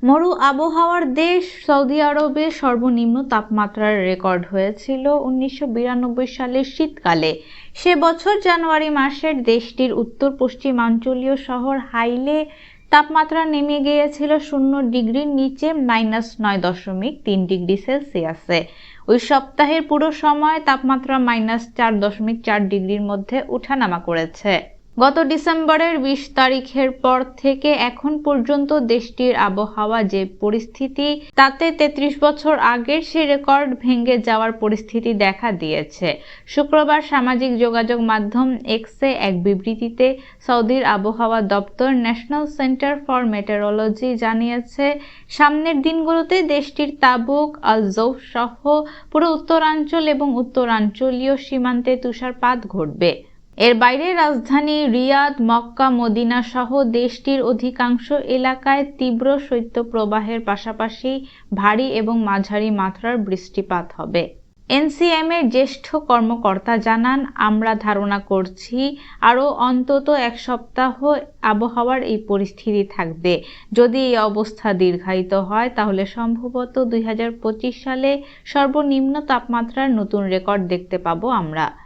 মরু আবহাওয়ার দেশ সৌদি আরবে সর্বনিম্ন তাপমাত্রার রেকর্ড হয়েছিল 1992 সালের শীতকালে। সে বছর জানুয়ারি মাসের দেশটির উত্তর পশ্চিমাঞ্চলীয় শহর হাইলে তাপমাত্রা নেমে গিয়েছিল 0 ডিগ্রির নিচে -9.3 ডিগ্রি সেলসিয়াসে। ওই সপ্তাহের পুরো সময় তাপমাত্রা -4.4 ডিগ্রির মধ্যে ওঠানামা করেছে। গত ডিসেম্বরের 20 তারিখের পর থেকে এখন পর্যন্ত দেশটির আবহাওয়া যে পরিস্থিতি, তাতে 33 বছর আগের সে রেকর্ড ভেঙে যাওয়ার পরিস্থিতি দেখা দিয়েছে। শুক্রবার সামাজিক যোগাযোগ মাধ্যম এক্সে এক বিবৃতিতে সৌদির আবহাওয়া দপ্তর ন্যাশনাল সেন্টার ফর মেটেরোলজি জানিয়েছে, সামনের দিনগুলোতে দেশটির তাবুক, আল-জৌফ সহ পুরো উত্তরাঞ্চল এবং উত্তরাঞ্চলীয় সীমান্তে তুষারপাত ঘটবে। এর বাইরে রাজধানী রিয়াদ, মক্কা, মদিনা সহ দেশটির অধিকাংশ এলাকায় তীব্র শৈত্যপ্রবাহের পাশাপাশি ভারী এবং মাঝারি মাত্রার বৃষ্টিপাত হবে। এনসিএম-এর জ্যেষ্ঠ কর্মকর্তা জানান, আমরা ধারণা করছি আরও অন্তত এক সপ্তাহ আবহাওয়ার এই পরিস্থিতি থাকবে। যদি এই অবস্থা দীর্ঘায়িত হয় তাহলে সম্ভবত 2025 সালে সর্বনিম্ন তাপমাত্রার নতুন রেকর্ড দেখতে পাবো আমরা।